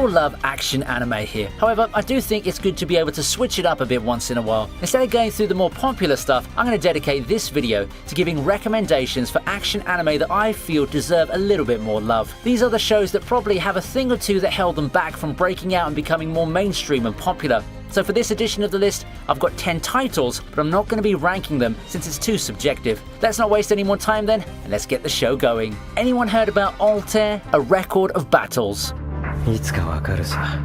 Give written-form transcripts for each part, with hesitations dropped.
all love action anime here. However, I do think it's good to be able to switch it up a bit once in a while. Instead of going through the more popular stuff, I'm going to dedicate this video to giving recommendations for action anime that I feel deserve a little bit more love. These are the shows that probably have a thing or two that held them back from breaking out and becoming more mainstream and popular. So for this edition of the list, I've got 10 titles, but I'm not going to be ranking them since it's too subjective. Let's not waste any more time then, and let's get the show going. Anyone heard about Altair, A Record of Battles? いつかわかるさ。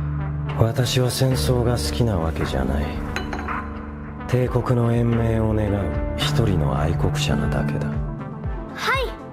私は戦争が好きなわけじゃない。帝国の延命を願う一人の愛国者なだけだ。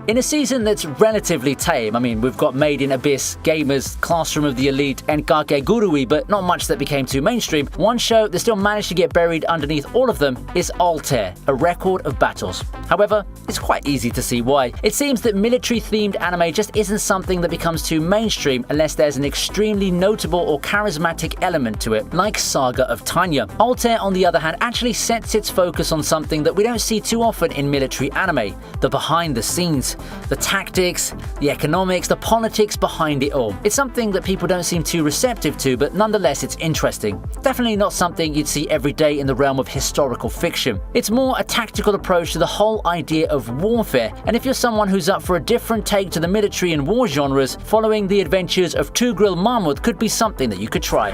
In a season that's relatively tame, I mean, we've got Made in Abyss, Gamers, Classroom of the Elite, and Gakegurui, but not much that became too mainstream, one show that still managed to get buried underneath all of them is Altair, A Record of Battles. However, it's quite easy to see why. It seems that military-themed anime just isn't something that becomes too mainstream unless there's an extremely notable or charismatic element to it, like Saga of Tanya. Altair, on the other hand, actually sets its focus on something that we don't see too often in military anime, the behind-the-scenes. The tactics, the economics, the politics behind it all. It's something that people don't seem too receptive to, but nonetheless it's interesting. Definitely not something you'd see every day in the realm of historical fiction. It's more a tactical approach to the whole idea of warfare, and if you're someone who's up for a different take to the military and war genres, following the adventures of Two Grill Marmot could be something that you could try.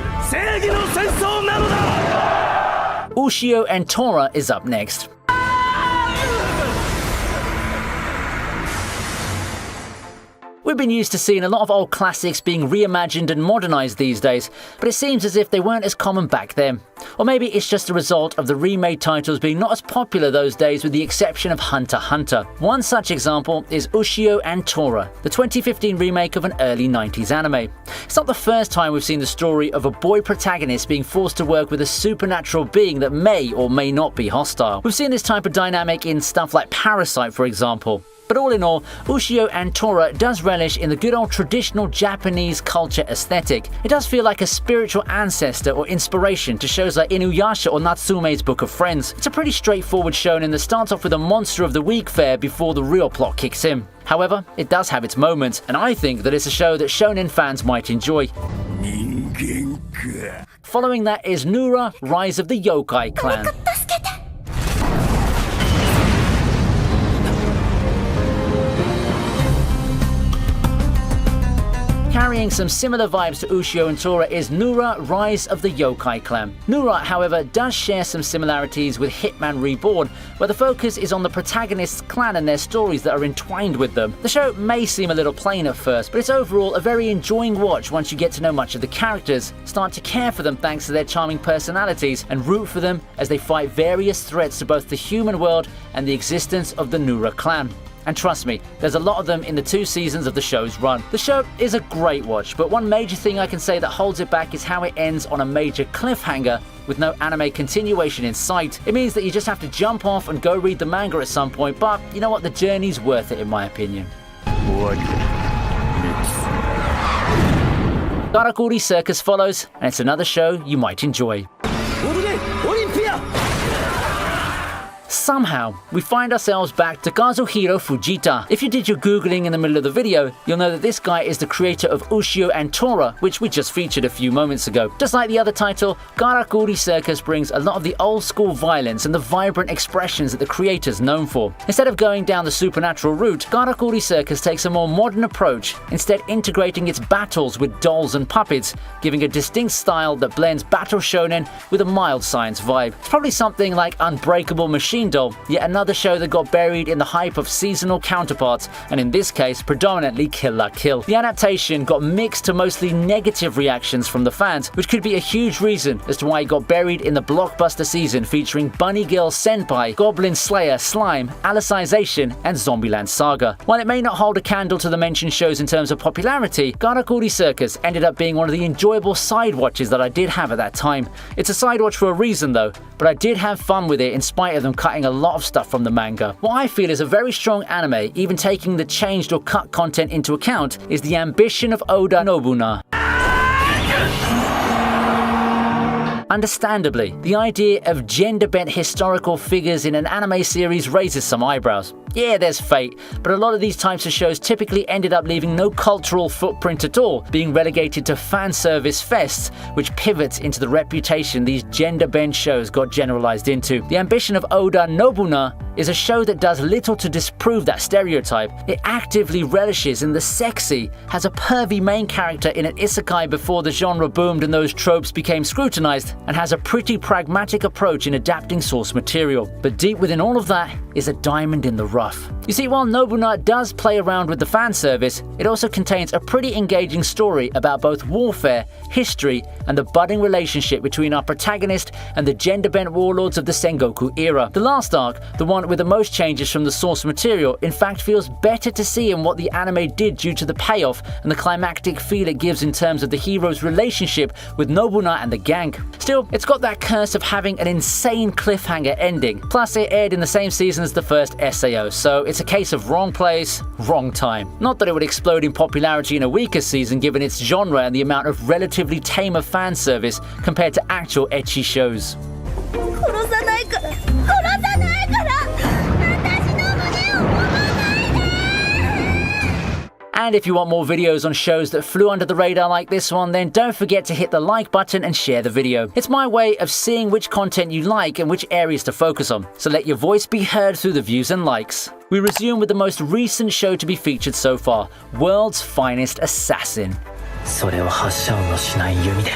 Ushio and Tora is up next. We've been used to seeing a lot of old classics being reimagined and modernized these days, but it seems as if they weren't as common back then. Or maybe it's just a result of the remade titles being not as popular those days, with the exception of Hunter x Hunter. One such example is Ushio and Tora, the 2015 remake of an early 90s anime. It's not the first time we've seen the story of a boy protagonist being forced to work with a supernatural being that may or may not be hostile. We've seen this type of dynamic in stuff like Parasite, for example. But all in all, Ushio and Tora does relish in the good old traditional Japanese culture aesthetic. It does feel like a spiritual ancestor or inspiration to shows like Inuyasha or Natsume's Book of Friends. It's a pretty straightforward shonen that starts off with a monster of the week fare before the real plot kicks in. However, it does have its moments, and I think that it's a show that shonen fans might enjoy. Following that is Nura, Rise of the Yokai Clan. Carrying some similar vibes to Ushio and Tora is Nura, Rise of the Yokai Clan. Nura, however, does share some similarities with Hitman Reborn, where the focus is on the protagonist's clan and their stories that are entwined with them. The show may seem a little plain at first, but it's overall a very enjoying watch once you get to know much of the characters, start to care for them thanks to their charming personalities, and root for them as they fight various threats to both the human world and the existence of the Nura clan. And trust me, there's a lot of them in the 2 seasons of the show's run. The show is a great watch, but one major thing I can say that holds it back is how it ends on a major cliffhanger with no anime continuation in sight. It means that you just have to jump off and go read the manga at some point, but you know what, the journey's worth it in my opinion. Karakuri Circus follows, and it's another show you might enjoy. Somehow, we find ourselves back to Kazuhiro Fujita. If you did your googling in the middle of the video, you'll know that this guy is the creator of Ushio and Tora, which we just featured a few moments ago. Just like the other title, Karakuri Circus brings a lot of the old school violence and the vibrant expressions that the creator's known for. Instead of going down the supernatural route, Karakuri Circus takes a more modern approach, instead integrating its battles with dolls and puppets, giving a distinct style that blends battle shonen with a mild science vibe. It's probably something like Unbreakable Machine Doll, yet another show that got buried in the hype of seasonal counterparts, and in this case predominantly Kill la Kill. The adaptation got mixed to mostly negative reactions from the fans, which could be a huge reason as to why it got buried in the blockbuster season featuring Bunny Girl Senpai, Goblin Slayer, Slime, Alicization, and Zombieland Saga. While it may not hold a candle to the mentioned shows in terms of popularity, Karakuri Circus ended up being one of the enjoyable side watches that I did have at that time. It's a side watch for a reason though, but I did have fun with it in spite of them cutting a lot of stuff from the manga. What I feel is a very strong anime, even taking the changed or cut content into account, is the ambition of Oda Nobunaga. Understandably, the idea of gender-bent historical figures in an anime series raises some eyebrows. Yeah, there's fate, but a lot of these types of shows typically ended up leaving no cultural footprint at all, being relegated to fan service fests, which pivots into the reputation these gender-bent shows got generalized into. The ambition of Oda Nobunaga is a show that does little to disprove that stereotype. It actively relishes in the sexy, has a pervy main character in an isekai before the genre boomed and those tropes became scrutinized, and has a pretty pragmatic approach in adapting source material. But deep within all of that is a diamond in the rough. You see, while Nobunaga does play around with the fan service, it also contains a pretty engaging story about both warfare, history, and the budding relationship between our protagonist and the gender-bent warlords of the Sengoku era. The last arc, the one with the most changes from the source material, in fact feels better to see in what the anime did due to the payoff and the climactic feel it gives in terms of the hero's relationship with Nobunaga and the gang. Still, it's got that curse of having an insane cliffhanger ending, plus it aired in the same season as the first SAO, so it's a case of wrong place, wrong time. Not that it would explode in popularity in a weaker season given its genre and the amount of relatively tamer fan service compared to actual ecchi shows. And if you want more videos on shows that flew under the radar like this one, then don't forget to hit the like button and share the video. It's my way of seeing which content you like and which areas to focus on, so let your voice be heard through the views and likes. We resume with the most recent show to be featured so far, World's Finest Assassin. それを発射音のしない弓で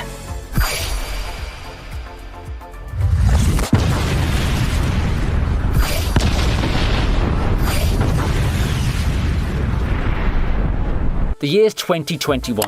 The year's 2021.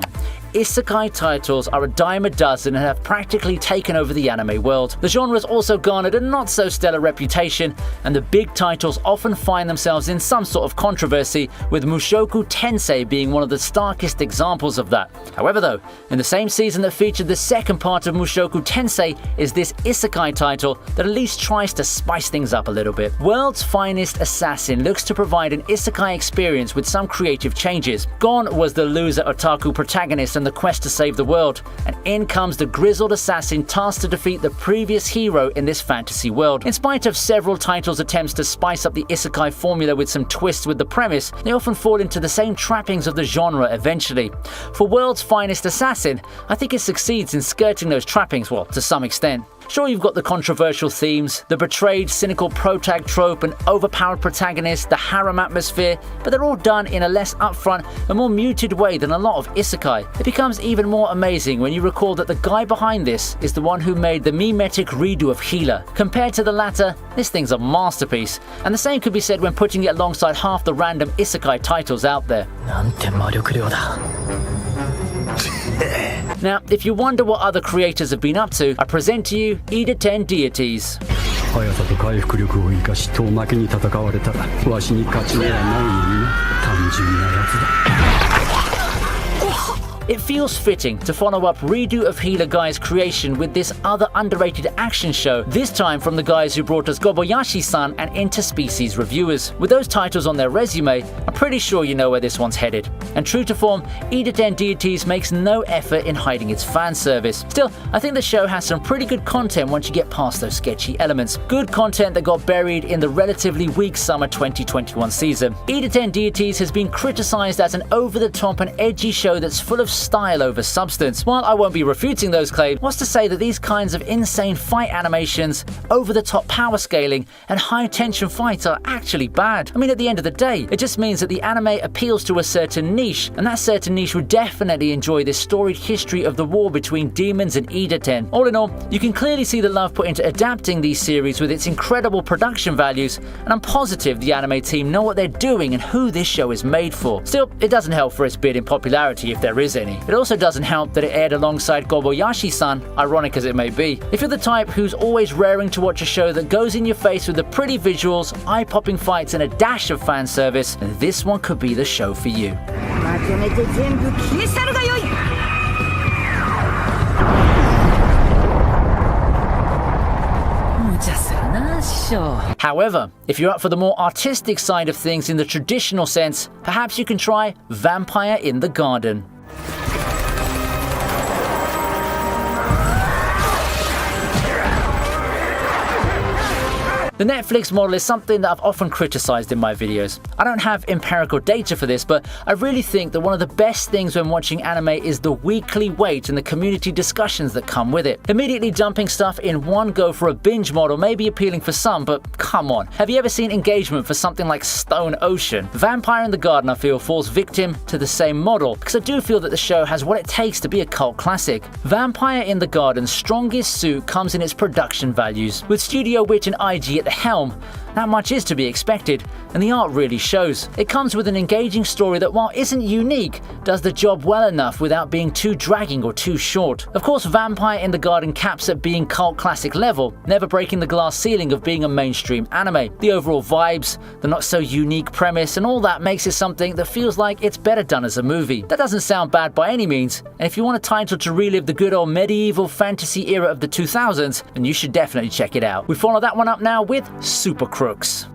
Isekai titles are a dime a dozen and have practically taken over the anime world. The genre's also garnered a not-so-stellar reputation, and the big titles often find themselves in some sort of controversy, with Mushoku Tensei being one of the starkest examples of that. However though, in the same season that featured the second part of Mushoku Tensei is this isekai title that at least tries to spice things up a little bit. World's Finest Assassin looks to provide an isekai experience with some creative changes. Gone was the loser otaku protagonist and the quest to save the world, and in comes the grizzled assassin tasked to defeat the previous hero in this fantasy world. In spite of several titles' attempts to spice up the isekai formula with some twists with the premise, they often fall into the same trappings of the genre eventually. For World's Finest Assassin, I think it succeeds in skirting those trappings, well, to some extent. Sure, you've got the controversial themes, the betrayed, cynical protag trope, and overpowered protagonist, the harem atmosphere, but they're all done in a less upfront and more muted way than a lot of isekai. It becomes even more amazing when you recall that the guy behind this is the one who made the mimetic redo of Healer. Compared to the latter, this thing's a masterpiece, and the same could be said when putting it alongside half the random isekai titles out there. なんて魔力量だ Now, if you wonder what other creators have been up to, I present to you Ida 10 Deities. 速さと回復力を生かし遠巻きに戦われたらわしに勝ち目はないのにな単純なやつだ It feels fitting to follow up Redo of Healer Guy's creation with this other underrated action show, this time from the guys who brought us Goboyashi-san and Interspecies Reviewers. With those titles on their resume, I'm pretty sure you know where this one's headed. And true to form, Ida 10 Deities makes no effort in hiding its fan service. Still, I think the show has some pretty good content once you get past those sketchy elements. Good content that got buried in the relatively weak summer 2021 season. Ida 10 Deities has been criticized as an over-the-top and edgy show that's full of style over substance. While I won't be refuting those claims, what's to say that these kinds of insane fight animations, over-the-top power scaling, and high-tension fights are actually bad? I mean, at the end of the day, it just means that the anime appeals to a certain niche, and that certain niche would definitely enjoy this storied history of the war between demons and Ida 10. All in all, you can clearly see the love put into adapting these series with its incredible production values, and I'm positive the anime team know what they're doing and who this show is made for. Still, it doesn't help for its bid in popularity if there is any. It also doesn't help that it aired alongside Goboyashi-san, ironic as it may be. If you're the type who's always raring to watch a show that goes in your face with the pretty visuals, eye-popping fights, and a dash of fan service, then this one could be the show for you. However, if you're up for the more artistic side of things in the traditional sense, perhaps you can try Vampire in the Garden. The Netflix model is something that I've often criticized in my videos. I don't have empirical data for this, but I really think that one of the best things when watching anime is the weekly wait and the community discussions that come with it. Immediately dumping stuff in one go for a binge model may be appealing for some, but come on. Have you ever seen engagement for something like Stone Ocean? Vampire in the Garden, I feel, falls victim to the same model, because I do feel that the show has what it takes to be a cult classic. Vampire in the Garden's strongest suit comes in its production values. With Studio Wit and IG at the helm, not much is to be expected, and the art really shows. It comes with an engaging story that, while isn't unique, does the job well enough without being too dragging or too short. Of course, Vampire in the Garden caps at being cult classic level, never breaking the glass ceiling of being a mainstream anime. The overall vibes, the not so unique premise, and all that makes it something that feels like it's better done as a movie. That doesn't sound bad by any means, and if you want a title to relive the good old medieval fantasy era of the 2000s, then you should definitely check it out. We follow that one up now with Super Crooks.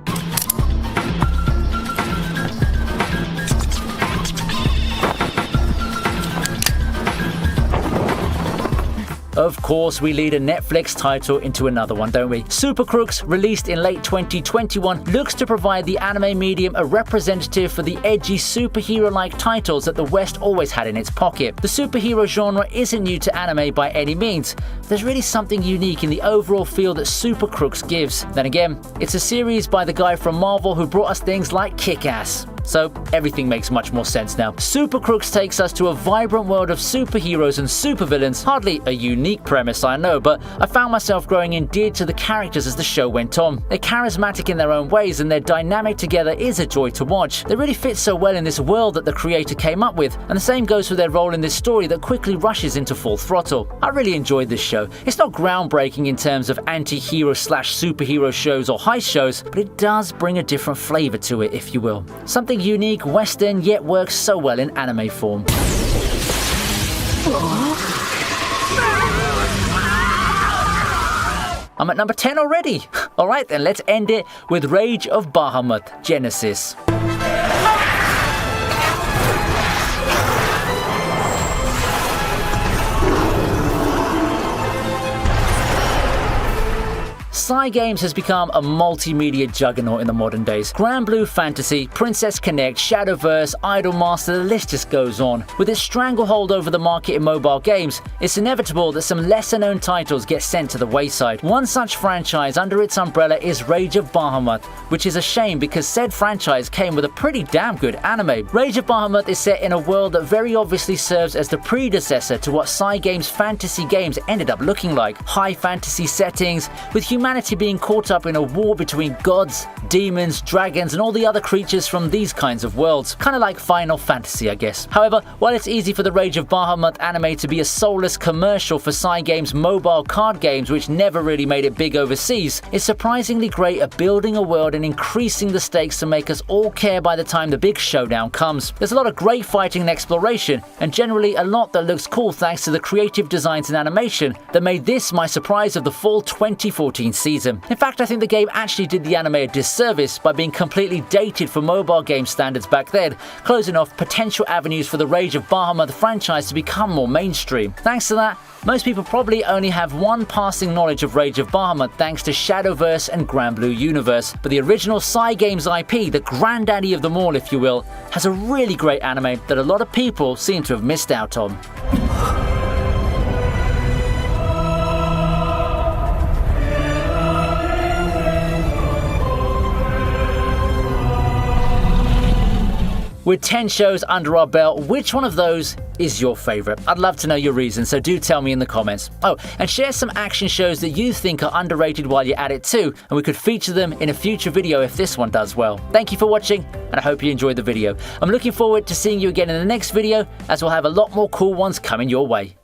Of course, we lead a Netflix title into another one, don't we? Super Crooks, released in late 2021, looks to provide the anime medium a representative for the edgy superhero-like titles that the West always had in its pocket. The superhero genre isn't new to anime by any means. There's really something unique in the overall feel that Super Crooks gives. Then again, it's a series by the guy from Marvel who brought us things like Kick-Ass. So everything makes much more sense now. Super Crooks takes us to a vibrant world of superheroes and supervillains. Hardly a unique premise, I know, but I found myself growing endeared to the characters as the show went on. They're charismatic in their own ways, and their dynamic together is a joy to watch. They really fit so well in this world that the creator came up with, and the same goes for their role in this story that quickly rushes into full throttle. I really enjoyed this show. It's not groundbreaking in terms of anti-hero / superhero shows or heist shows, but it does bring a different flavor to it, if you will. Something unique, Western, yet works so well in anime form. I'm at number 10 already. Alright then, let's end it with Rage of Bahamut Genesis. Cygames has become a multimedia juggernaut in the modern days. Granblue Fantasy, Princess Connect, Shadowverse, Idolmaster, the list just goes on. With its stranglehold over the market in mobile games, it's inevitable that some lesser-known titles get sent to the wayside. One such franchise under its umbrella is Rage of Bahamut, which is a shame because said franchise came with a pretty damn good anime. Rage of Bahamut is set in a world that very obviously serves as the predecessor to what Cygames fantasy games ended up looking like. High fantasy settings, with humanity being caught up in a war between gods, demons, dragons, and all the other creatures from these kinds of worlds. Kind of like Final Fantasy, I guess. However, while it's easy for the Rage of Bahamut anime to be a soulless commercial for Cygames' mobile card games which never really made it big overseas, it's surprisingly great at building a world and increasing the stakes to make us all care by the time the big showdown comes. There's a lot of great fighting and exploration, and generally a lot that looks cool thanks to the creative designs and animation that made this my surprise of the fall 2014 season. In fact, I think the game actually did the anime a disservice by being completely dated for mobile game standards back then, closing off potential avenues for the Rage of Bahamut franchise to become more mainstream. Thanks to that, most people probably only have one passing knowledge of Rage of Bahamut thanks to Shadowverse and Granblue Universe, but the original Cygames IP, the granddaddy of them all if you will, has a really great anime that a lot of people seem to have missed out on. With 10 shows under our belt, which one of those is your favourite? I'd love to know your reasons, so do tell me in the comments. Oh, and share some action shows that you think are underrated while you're at it too, and we could feature them in a future video if this one does well. Thank you for watching, and I hope you enjoyed the video. I'm looking forward to seeing you again in the next video, as we'll have a lot more cool ones coming your way.